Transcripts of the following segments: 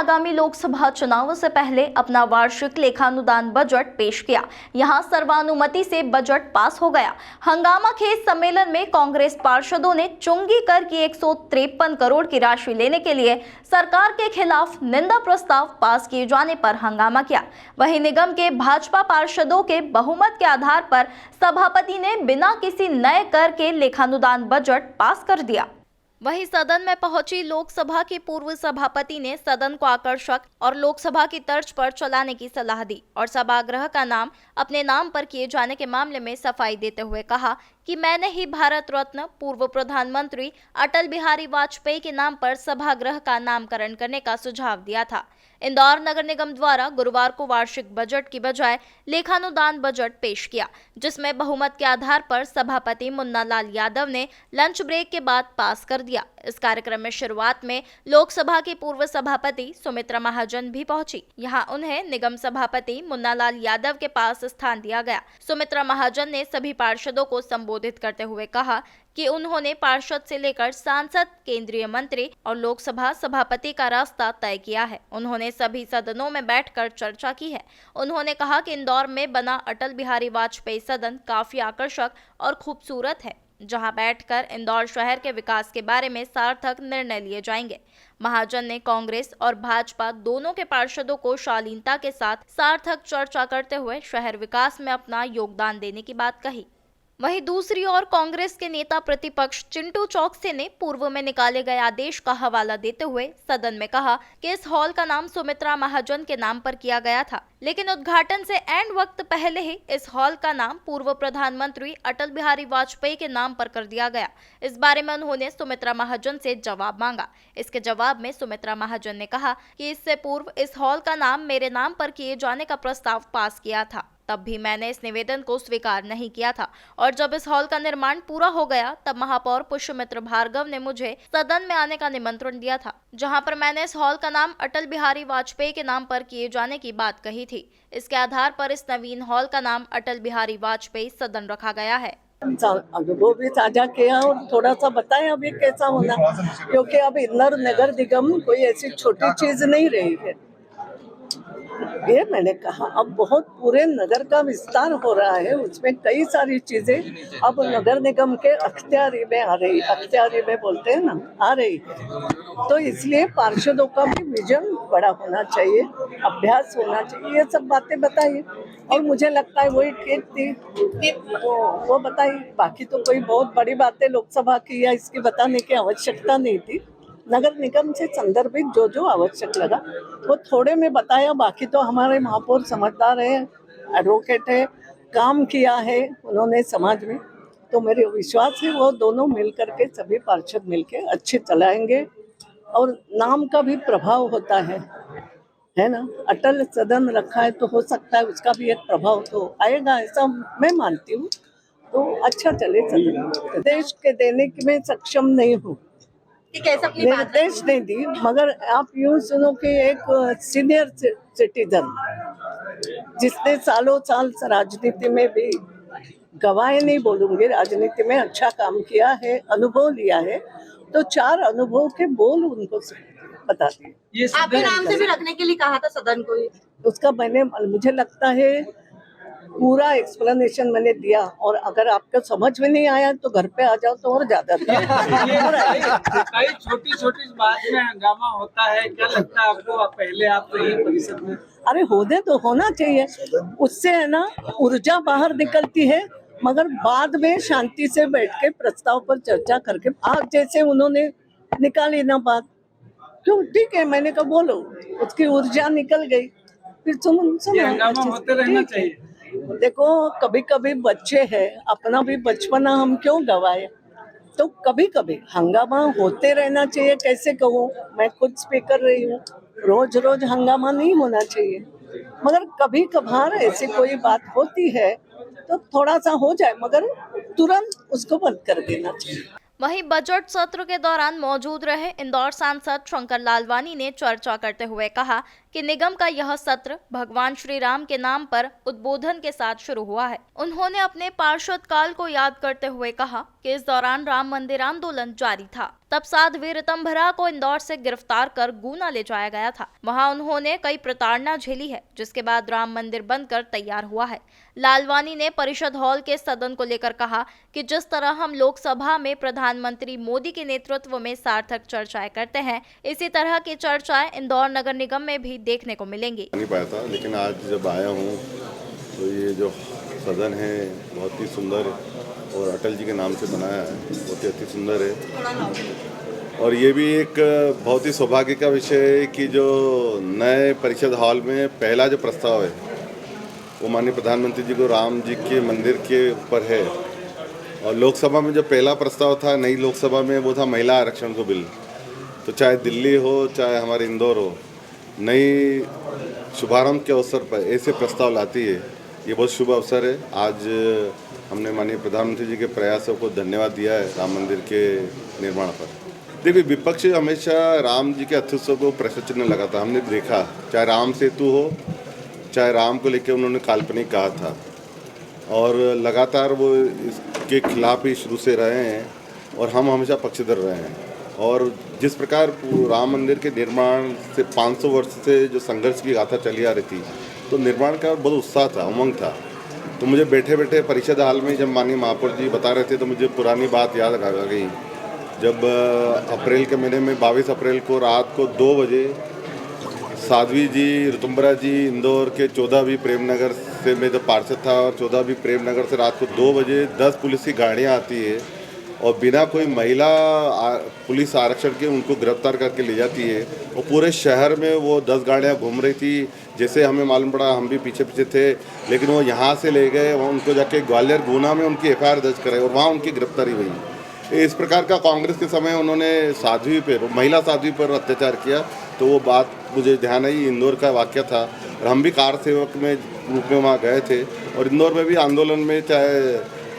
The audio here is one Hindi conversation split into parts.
आगामी लोकसभा चुनावों से पहले अपना वार्षिक लेखानुदान बजट पेश किया। यहां सर्वानुमति से बजट पास हो गया। हंगामा खेज सम्मेलन में कांग्रेस पार्षदों ने चुंगी कर की 153 करोड़ की राशि लेने के लिए सरकार के खिलाफ निंदा प्रस्ताव पास किए जाने पर हंगामा किया। वहीं निगम के भाजपा पार्षदों के बहुमत के आधार पर सभापति ने बिना किसी नए कर के लेखानुदान बजट पास कर दिया। वहीं सदन में पहुंची लोकसभा के पूर्व सभापति ने सदन को आकर्षक और लोकसभा की तर्ज पर चलाने की सलाह दी और सभागृह का नाम अपने नाम पर किए जाने के मामले में सफाई देते हुए कहा कि मैंने ही भारत रत्न पूर्व प्रधानमंत्री अटल बिहारी वाजपेयी के नाम पर सभागृह का नामकरण करने का सुझाव दिया था। इंदौर नगर निगम द्वारा गुरुवार को वार्षिक बजट की बजाय लेखानुदान बजट पेश किया, जिसमें बहुमत के आधार पर सभापति मुन्ना लाल यादव ने लंच ब्रेक के बाद पास कर दिया। इस कार्यक्रम में शुरुआत में लोकसभा की पूर्व सभापति सुमित्रा महाजन भी पहुंची। यहां उन्हें निगम सभापति मुन्ना लाल यादव के पास स्थान दिया गया। सुमित्रा महाजन ने सभी पार्षदों को संबोधित करते हुए कहा कि उन्होंने पार्षद से लेकर सांसद, केंद्रीय मंत्री और लोकसभा सभापति का रास्ता तय किया है। उन्होंने सभी सदनों में बैठकर चर्चा की है। उन्होंने कहा कि इंदौर में बना अटल बिहारी वाजपेयी सदन काफी आकर्षक और खूबसूरत है, जहां बैठकर इंदौर शहर के विकास के बारे में सार्थक निर्णय लिए जाएंगे। महाजन ने कांग्रेस और भाजपा दोनों के पार्षदों को शालीनता के साथ सार्थक चर्चा करते हुए शहर विकास में अपना योगदान देने की बात कही। वहीं दूसरी ओर कांग्रेस के नेता प्रतिपक्ष चिंटू चौकसे ने पूर्व में निकाले गए आदेश का हवाला देते हुए सदन में कहा कि इस हॉल का नाम सुमित्रा महाजन के नाम पर किया गया था, लेकिन उद्घाटन से एंड वक्त पहले ही इस हॉल का नाम पूर्व प्रधानमंत्री अटल बिहारी वाजपेयी के नाम पर कर दिया गया। इस बारे में उन्होंने सुमित्रा महाजन से जवाब मांगा। इसके जवाब में सुमित्रा महाजन ने कहा कि इससे पूर्व इस हॉल का नाम मेरे नाम पर किए जाने का प्रस्ताव पास किया था, तब भी मैंने इस निवेदन को स्वीकार नहीं किया था और जब इस हॉल का निर्माण पूरा हो गया तब महापौर पुष्यमित्र भार्गव ने मुझे सदन में आने का निमंत्रण दिया था, जहां पर मैंने इस हॉल का नाम अटल बिहारी वाजपेयी के नाम पर किए जाने की बात कही थी। इसके आधार पर इस नवीन हॉल का नाम अटल बिहारी वाजपेयी सदन रखा गया है। अनुभव भी साझा किया और थोड़ा सा बताएं अभी कैसा होना, क्योंकि अब इंदौर नगर निगम कोई ऐसी छोटी चीज नहीं रही है। ये मैंने कहा अब बहुत पूरे नगर का विस्तार हो रहा है, उसमें कई सारी चीजें अब नगर निगम के अख्तियारी में आ रही, अख्तियारी में बोलते हैं ना, आ रही है। तो इसलिए पार्षदों का भी विजन बड़ा होना चाहिए, अभ्यास होना चाहिए, ये सब बातें बताइए और मुझे लगता है वही ठीक थी वो बताइए। बाकी तो कोई बहुत बड़ी बातें लोकसभा की या इसकी बताने की आवश्यकता नहीं थी। नगर निगम से संदर्भित जो आवश्यक लगा वो थोड़े में बताया। बाकी तो हमारे महापौर समझदार है, एडवोकेट है, काम किया है उन्होंने समाज में, तो मेरे विश्वास है वो दोनों मिल करके सभी पार्षद मिलके अच्छे चलाएंगे और नाम का भी प्रभाव होता है ना। अटल सदन रखा है तो हो सकता है उसका भी एक प्रभाव तो आएगा, ऐसा मैं मानती हूँ। तो अच्छा चले सदन। देश के देने की मैं सक्षम नहीं हूँ, निर्देश नहीं दी, मगर आप यूं सुनो कि एक सीनियर सिटीजन जिसने सालों साल राजनीति में भी गवाए नहीं बोलूंगी, राजनीति में अच्छा काम किया है, अनुभव लिया है, तो 4 अनुभव के बोल उनको बता दिए। आपके नाम से भी रखने के लिए कहा था सदन को, उसका मुझे लगता है पूरा एक्सप्लेनेशन मैंने दिया और अगर आपको समझ में नहीं आया तो घर पे आ जाओ तो और ज्यादा कई छोटी बात में हंगामा होता है, क्या लगता है आपको? पहले आप तो यही परिषद में, अरे होने तो होना चाहिए, उससे है ना ऊर्जा बाहर निकलती है, मगर बाद में शांति से बैठ के प्रस्ताव पर चर्चा करके आज जैसे उन्होंने निकाली ना बात, क्यों ठीक है मैंने कहा बोलो, उसकी ऊर्जा निकल गई, फिर सुनो हंगामा होते रहना चाहिए। देखो कभी कभी बच्चे हैं, अपना भी बचपना हम क्यों गवाए, तो कभी कभी हंगामा होते रहना चाहिए। कैसे कहूँ, मैं खुद स्पीकर रही हूँ, रोज रोज हंगामा नहीं होना चाहिए, मगर कभी कभार ऐसी कोई बात होती है तो थोड़ा सा हो जाए, मगर तुरंत उसको बंद कर देना चाहिए। वहीं बजट सत्र के दौरान मौजूद रहे इंदौर सांसद शंकर लालवानी ने चर्चा करते हुए कहा कि निगम का यह सत्र भगवान श्री राम के नाम पर उद्बोधन के साथ शुरू हुआ है। उन्होंने अपने पार्षद काल को याद करते हुए कहा कि इस दौरान राम मंदिर आंदोलन जारी था, तब साध्वी ऋतंभरा को इंदौर से गिरफ्तार कर गुना ले जाया गया था। वहां उन्होंने कई प्रताड़ना झेली है, जिसके बाद राम मंदिर बनकर तैयार हुआ है। लालवानी ने परिषद हॉल के सदन को लेकर कहा कि जिस तरह हम लोकसभा में प्रधानमंत्री मोदी के नेतृत्व में सार्थक चर्चाएं करते हैं, इसी तरह की चर्चाएं इंदौर नगर निगम में भी देखने को मिलेंगी। नहीं पाया था, लेकिन आज जब आया हूँ तो ये जो सदन है बहुत ही सुंदर और अटल जी के नाम से बनाया है, बहुत ही अति सुंदर है। और ये भी एक बहुत ही सौभाग्य का विषय है कि जो नए परिषद हॉल में पहला जो प्रस्ताव है वो माननीय प्रधानमंत्री जी को राम जी के मंदिर के ऊपर है। और लोकसभा में जो पहला प्रस्ताव था नई लोकसभा में, वो था महिला आरक्षण को बिल। तो चाहे दिल्ली हो चाहे हमारे इंदौर हो, नई शुभारंभ के अवसर पर ऐसे प्रस्ताव लाती है, ये बहुत शुभ अवसर है। आज हमने माननीय प्रधानमंत्री जी के प्रयासों को धन्यवाद दिया है राम मंदिर के निर्माण पर। देखिए, विपक्ष हमेशा राम जी के अस्तित्व को प्रश्न चिन्ह लगाता, हमने देखा, चाहे राम सेतु हो, चाहे राम को लेकर उन्होंने काल्पनिक कहा था, और लगातार वो इसके खिलाफ ही शुरू से रहे हैं और हम हमेशा पक्षधर रहे हैं। और जिस प्रकार राम मंदिर के निर्माण से 500 वर्ष से जो संघर्ष की गाथा चली आ रही थी, तो निर्माण का बहुत उत्साह था, उमंग था। तो मुझे बैठे बैठे परिषद हाल में जब माननीय महापौर जी बता रहे थे तो मुझे पुरानी बात याद आ गई। जब अप्रैल के महीने में 22 अप्रैल को रात को 2 बजे साध्वी जी ऋतंभरा जी इंदौर के 14 प्रेमनगर से मैं जब पार्षद था, और 14 प्रेमनगर से रात को 2 बजे 10 पुलिस की गाड़ियाँ आती है और बिना कोई महिला पुलिस आरक्षण के उनको गिरफ्तार करके ले जाती है। और पूरे शहर में वो 10 गाड़ियाँ घूम रही थी। जैसे हमें मालूम पड़ा, हम भी पीछे पीछे थे, लेकिन वो यहाँ से ले गए, वहाँ उनको जाके ग्वालियर गुना में उनकी FIR दर्ज कराई और वहाँ उनकी गिरफ्तारी हुई। इस प्रकार का कांग्रेस के समय उन्होंने साध्वी पर, महिला साध्वी पर अत्याचार किया। तो वो बात मुझे ध्यान आई, इंदौर का वाक़या था और हम भी कार सेवक में रूप में वहाँ गए थे। और इंदौर में भी आंदोलन में चाहे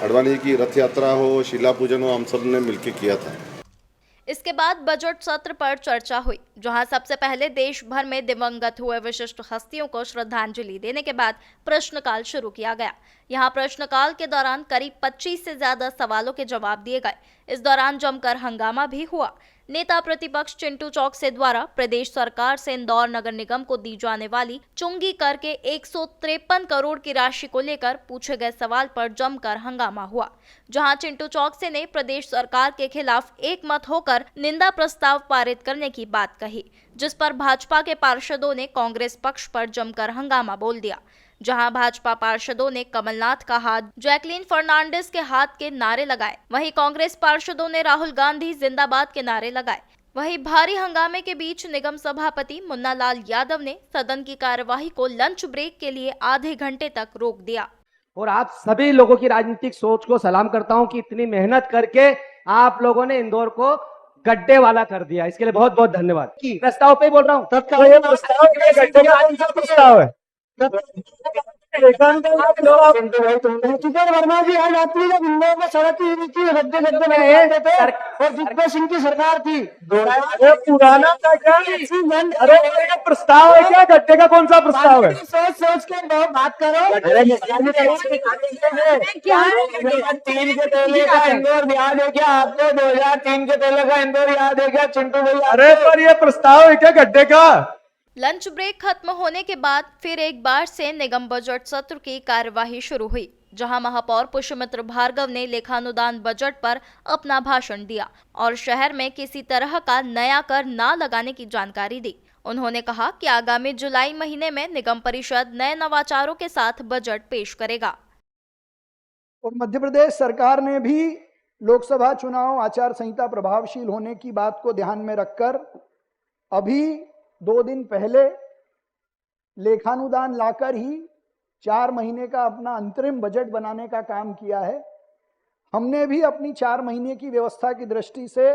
अडवाणी की रथ यात्रा हो, शिला पूजन हो, हम सब ने मिलकर किया था। इसके बाद बजट सत्र पर चर्चा हुई, जहां सबसे पहले देश भर में दिवंगत हुए विशिष्ट हस्तियों को श्रद्धांजलि देने के बाद प्रश्नकाल शुरू किया गया। यहां प्रश्नकाल के दौरान करीब 25 से ज्यादा सवालों के जवाब दिए गए। इस दौरान जमकर हंगामा भी हुआ। नेता प्रतिपक्ष चिंटू चौकसे द्वारा प्रदेश सरकार से इंदौर नगर निगम को दी जाने वाली चुंगी कर के 153 करोड़ की राशि को लेकर पूछे गए सवाल पर जमकर हंगामा हुआ, जहां चिंटू चौकसे ने प्रदेश सरकार के खिलाफ एक मत होकर निंदा प्रस्ताव पारित करने की बात कही, जिस पर भाजपा के पार्षदों ने कांग्रेस पक्ष पर जमकर हंगामा बोल दिया। जहां भाजपा पार्षदों ने कमलनाथ का हाथ, जैकलीन फर्नांडिस के हाथ के नारे लगाए, वहीं कांग्रेस पार्षदों ने राहुल गांधी जिंदाबाद के नारे लगाए। वहीं भारी हंगामे के बीच निगम सभापति मुन्ना लाल यादव ने सदन की कार्यवाही को लंच ब्रेक के लिए आधे घंटे तक रोक दिया। और आप सभी लोगों की राजनीतिक सोच को सलाम करता हूं कि इतनी मेहनत करके आप लोगों ने इंदौर को गड्ढे वाला कर दिया, इसके लिए बहुत बहुत धन्यवाद। प्रस्ताव पे बोल रहा हूँ, प्रस्ताव है वर्मा जी आज आपने जब इंदौर में सड़क की गड्ढे गड्ढे में और दिग्विजय सिंह की सरकार थी, पुराना था क्या? अरे प्रस्ताव है क्या? गड्ढे का कौन सा प्रस्ताव है? सोच सोच के बात करो। 3 के पहले का इंदौर याद है क्या आपको? 2003 के पहले का इंदौर याद है क्या चिंटू भैया? अरे पर ये प्रस्ताव है क्या गड्ढे का? लंच ब्रेक खत्म होने के बाद फिर एक बार से निगम बजट सत्र की कार्यवाही शुरू हुई, जहां महापौर पुष्यमित्र भार्गव ने लेखानुदान बजट पर अपना भाषण दिया और शहर में किसी तरह का नया कर न लगाने की जानकारी दी। उन्होंने कहा कि आगामी जुलाई महीने में निगम परिषद नए नवाचारों के साथ बजट पेश करेगा। और मध्य प्रदेश सरकार ने भी लोकसभा चुनाव आचार संहिता प्रभावशील होने की बात को ध्यान में रखकर अभी 2 दिन पहले लेखानुदान लाकर ही 4 महीने का अपना अंतरिम बजट बनाने का काम किया है। हमने भी अपनी 4 महीने की व्यवस्था की दृष्टि से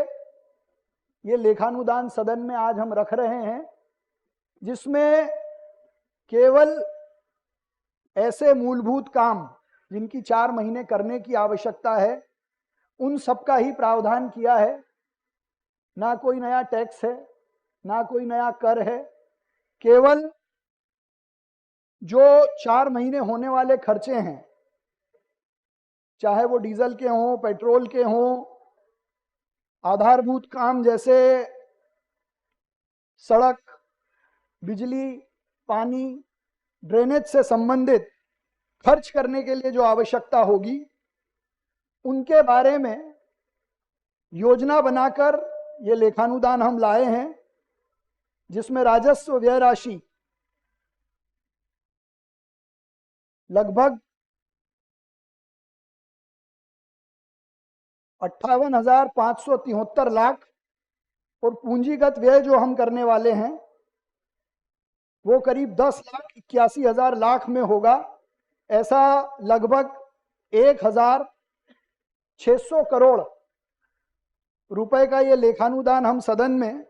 ये लेखानुदान सदन में आज हम रख रहे हैं, जिसमें केवल ऐसे मूलभूत काम जिनकी 4 महीने करने की आवश्यकता है, उन सब का ही प्रावधान किया है। ना कोई नया टैक्स है, ना कोई नया कर है, केवल जो 4 महीने होने वाले खर्चे हैं, चाहे वो डीजल के हों, पेट्रोल के हों, आधारभूत काम जैसे सड़क, बिजली, पानी, ड्रेनेज से संबंधित खर्च करने के लिए जो आवश्यकता होगी, उनके बारे में योजना बनाकर ये लेखानुदान हम लाए हैं, जिसमें राजस्व व्यय राशि लगभग 58,573 लाख और पूंजीगत व्यय जो हम करने वाले हैं वो करीब 10,81,000 लाख में होगा। ऐसा लगभग 1,600 करोड़ रुपए का ये लेखानुदान हम सदन में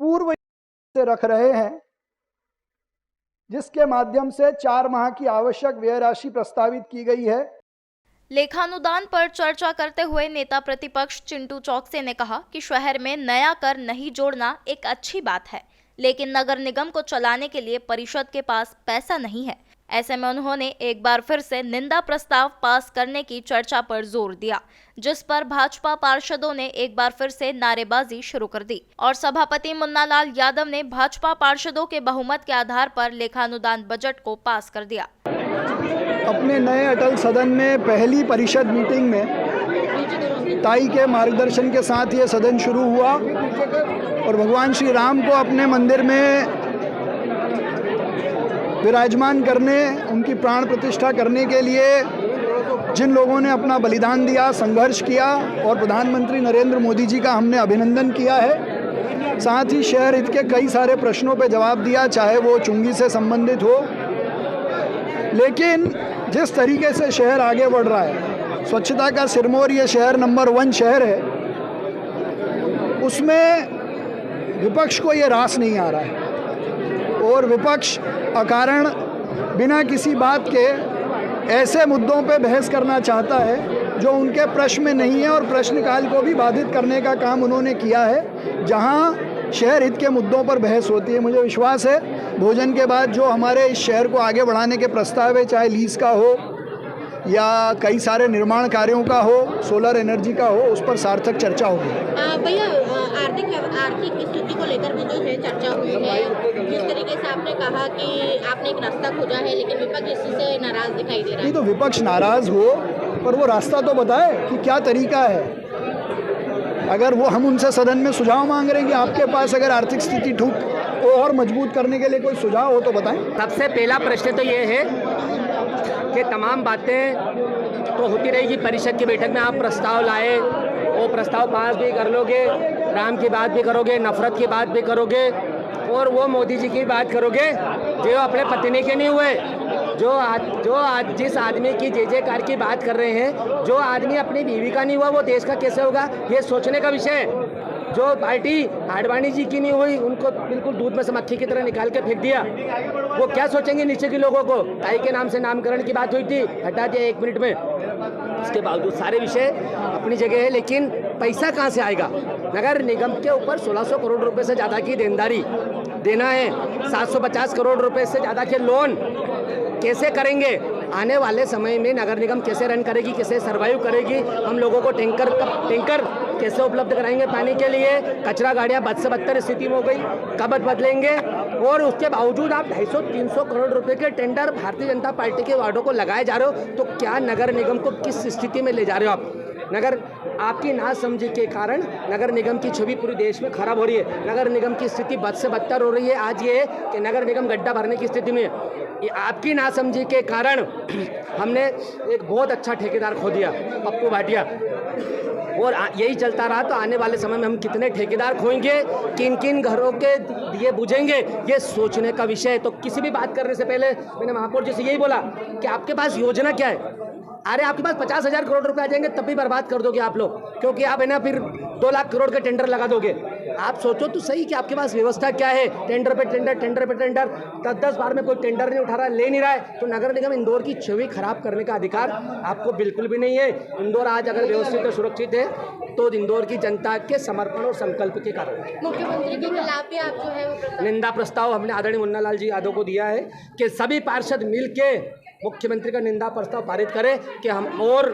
पूर्व से रख रहे हैं, जिसके माध्यम से 4 माह की आवश्यक व्यय राशि प्रस्तावित की गई है। लेखानुदान पर चर्चा करते हुए नेता प्रतिपक्ष चिंटू चौकसे ने कहा कि शहर में नया कर नहीं जोड़ना एक अच्छी बात है, लेकिन नगर निगम को चलाने के लिए परिषद के पास पैसा नहीं है। ऐसे में उन्होंने एक बार फिर से निंदा प्रस्ताव पास करने की चर्चा पर जोर दिया, जिस पर भाजपा पार्षदों ने एक बार फिर से नारेबाजी शुरू कर दी और सभापति मुन्नालाल यादव ने भाजपा पार्षदों के बहुमत के आधार पर लेखानुदान बजट को पास कर दिया। अपने नए अटल सदन में पहली परिषद मीटिंग में ताई के मार्गदर्शन के साथ ये सदन शुरू हुआ और भगवान श्री राम को अपने मंदिर में विराजमान करने, उनकी प्राण प्रतिष्ठा करने के लिए जिन लोगों ने अपना बलिदान दिया, संघर्ष किया और प्रधानमंत्री नरेंद्र मोदी जी का हमने अभिनंदन किया है। साथ ही शहर हित के कई सारे प्रश्नों पे जवाब दिया, चाहे वो चुंगी से संबंधित हो। लेकिन जिस तरीके से शहर आगे बढ़ रहा है, स्वच्छता का सिरमौर ये शहर नंबर 1 शहर है, उसमें विपक्ष को ये रास नहीं आ रहा है और विपक्ष अकारण बिना किसी बात के ऐसे मुद्दों पे बहस करना चाहता है जो उनके प्रश्न में नहीं है और प्रश्नकाल को भी बाधित करने का काम उन्होंने किया है, जहां शहर हित के मुद्दों पर बहस होती है। मुझे विश्वास है भोजन के बाद जो हमारे इस शहर को आगे बढ़ाने के प्रस्ताव है, चाहे लीज का हो या कई सारे निर्माण कार्यों का हो, सोलर एनर्जी का हो, उस पर सार्थक चर्चा होगी। भैया आर्थिक स्थिति को लेकर भी जो है चर्चा हुई है, जिस तरीके से आपने कहा कि आपने एक रास्ता खोजा है, लेकिन विपक्ष इससे नाराज दिखाई दे रहा है। नहीं तो विपक्ष नाराज हो, पर वो रास्ता तो बताए कि क्या तरीका है। अगर वो हम उनसे सदन में सुझाव मांग रहे हैं कि आपके पास अगर आर्थिक स्थिति ठीक और मजबूत करने के लिए कोई सुझाव हो तो बताएं। सबसे पहला प्रश्न तो ये है कि तमाम बातें तो होती रहेगी, परिषद की बैठक में आप प्रस्ताव लाए, वो प्रस्ताव पास भी कर लोगे, राम की बात भी करोगे, नफरत की बात भी करोगे और वो मोदी जी की बात करोगे जो अपने पत्नी के नहीं हुए, जिस आदमी की जय जयकार की बात कर रहे हैं, जो आदमी अपनी बीवी का नहीं हुआ वो देश का कैसे होगा, ये सोचने का विषय है। जो पार्टी आडवाणी जी की नहीं हुई, उनको बिल्कुल दूध में से मक्खी की तरह निकाल के फेंक दिया, वो क्या सोचेंगे नीचे के लोगों को। ताई के नाम से नामकरण की बात हुई थी, हटा दिया 1 मिनट में। इसके बावजूद सारे विषय अपनी जगह है, लेकिन पैसा कहाँ से आएगा। नगर निगम के ऊपर 1600 करोड़ रुपए से ज़्यादा की देनदारी देना है, 750 करोड़ रुपए से ज़्यादा के लोन कैसे करेंगे। आने वाले समय में नगर निगम कैसे रन करेगी, कैसे सर्वाइव करेगी, हम लोगों को टैंकर कैसे उपलब्ध कराएंगे पानी के लिए। कचरा गाड़ियाँ बद से बदतर स्थिति में हो गई, कब बदलेंगे। और उसके बावजूद आप 250-300 करोड़ रुपए के टेंडर भारतीय जनता पार्टी के वार्डों को लगाए जा रहे हो, तो क्या नगर निगम को किस स्थिति में ले जा रहे हो आप। आपकी नासमझी के कारण नगर निगम की छवि पूरे देश में खराब हो रही है, नगर निगम की स्थिति बद से बदतर हो रही है। आज ये है कि नगर निगम गड्ढा भरने की स्थिति में है। ये आपकी नासमझी के कारण हमने एक बहुत अच्छा ठेकेदार खो दिया, पप्पू भाटिया, और यही चलता रहा तो आने वाले समय में हम कितने ठेकेदार खोएंगे, किन किन घरों के दिए बुझेंगे, ये सोचने का विषय है। तो किसी भी बात करने से पहले मैंने महापौर जी से यही बोला कि आपके पास योजना क्या है। अरे आपके पास 50,000 करोड़ रुपए आ जाएंगे तब भी बर्बाद कर दोगे आप लोग, क्योंकि आप है ना फिर 2 लाख करोड़ के टेंडर लगा दोगे। आप सोचो तो सही कि आपके पास व्यवस्था क्या है। टेंडर पे टेंडर, टेंडर पे टेंडर, 10-10 बार में कोई टेंडर नहीं उठा रहा, ले नहीं रहा है। तो नगर निगम इंदौर की छवि खराब करने का अधिकार आपको बिल्कुल भी नहीं है। इंदौर आज अगर व्यवस्थित और सुरक्षित है तो इंदौर की जनता के समर्पण और संकल्प के कारण। मुख्यमंत्री के खिलाफ भी आप जो है निंदा प्रस्ताव हमने आदरणीय मुन्नालाल जी यादव को दिया है कि सभी पार्षद मिल के मुख्यमंत्री का निंदा प्रस्ताव पारित करें कि हम और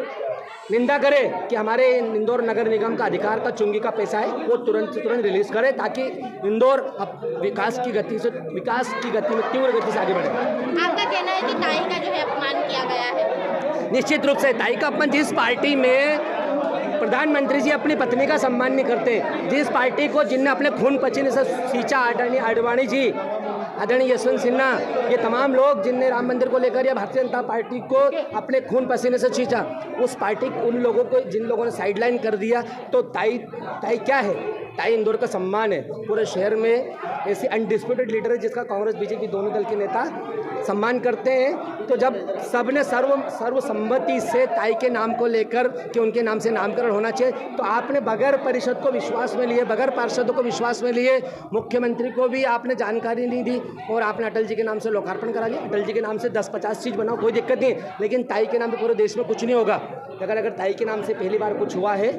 निंदा करे कि हमारे इंदौर नगर निगम का अधिकार का चुंगी का पैसा है वो तुरंत से तुरंत रिलीज करे, ताकि इंदौर अब विकास की गति में तीव्र गति से आगे बढ़े। आपका कहना है कि ताई का जो है अपमान किया गया है? निश्चित रूप से ताई का अपमान, जिस पार्टी में प्रधानमंत्री जी अपनी पत्नी का सम्मान नहीं करते, जिस पार्टी को जिनने अपने खून पसीने से सींचा, आडवाणी जी, आदरणीय यशवंत सिन्हा, ये तमाम लोग जिनने राम मंदिर को लेकर या भारतीय जनता पार्टी को अपने खून पसीने से खींचा, उस पार्टी उन लोगों को जिन लोगों ने साइडलाइन कर दिया, तो ताई क्या है? ताई इंदौर का सम्मान है। पूरे शहर में ऐसी अनडिस्प्यूटेड लीडर है जिसका कांग्रेस बीजेपी दोनों दल के नेता सम्मान करते हैं। तो जब सबने सर्वसम्मति से ताई के नाम को लेकर कि उनके नाम से नामकरण होना चाहिए, तो आपने बगैर परिषद को विश्वास में लिए, बगैर पार्षदों को विश्वास में लिए, मुख्यमंत्री को भी आपने जानकारी नहीं दी और आपने अटल जी के नाम से लोकार्पण करा लिया। अटल जी के नाम से 10-50 चीज़ बनाओ, कोई दिक्कत नहीं, लेकिन ताई के नाम पे पूरे देश में कुछ नहीं होगा। अगर ताई के नाम से पहली बार कुछ हुआ है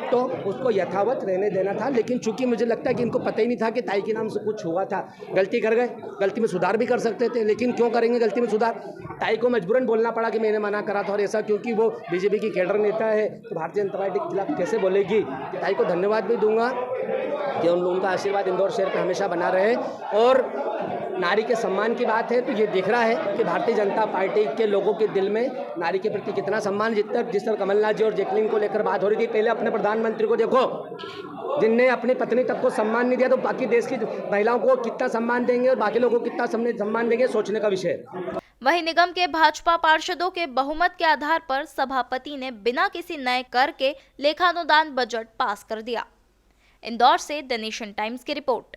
तो उसको यथावत रहने देना था, लेकिन चूंकि मुझे लगता है कि इनको पता ही नहीं था कि ताई के नाम से कुछ हुआ था, गलती कर गए। गलती में सुधार भी कर सकते थे, लेकिन क्यों करेंगे गलती में सुधार? ताई को मजबूरन बोलना पड़ा कि मैंने मना करा था, और ऐसा क्योंकि वो बीजेपी की कैडर नेता है तो भारतीय जनता पार्टी के खिलाफ कैसे बोलेगी? ताई को धन्यवाद भी दूंगा कि उन लोगों का आशीर्वाद इंदौर शहर पर हमेशा बना रहे। और नारी के सम्मान की बात है तो ये दिख रहा है कि भारतीय जनता पार्टी के लोगों के दिल में नारी के प्रति कितना सम्मान। जिस तरह कमलनाथ जी और जैकलिन को लेकर बात हो रही थी, पहले अपने प्रधानमंत्री को देखो, जिनने अपनी पत्नी तक को सम्मान नहीं दिया, तो बाकी देश की महिलाओं को कितना सम्मान देंगे और बाकी लोगों को कितना सम्मान देंगे, सोचने का विषय है। वहीं निगम के भाजपा पार्षदों के बहुमत के आधार पर सभापति ने बिना किसी नए कर के लेखानुदान बजट पास कर दिया। इंदौर से द नेशन टाइम्स की रिपोर्ट।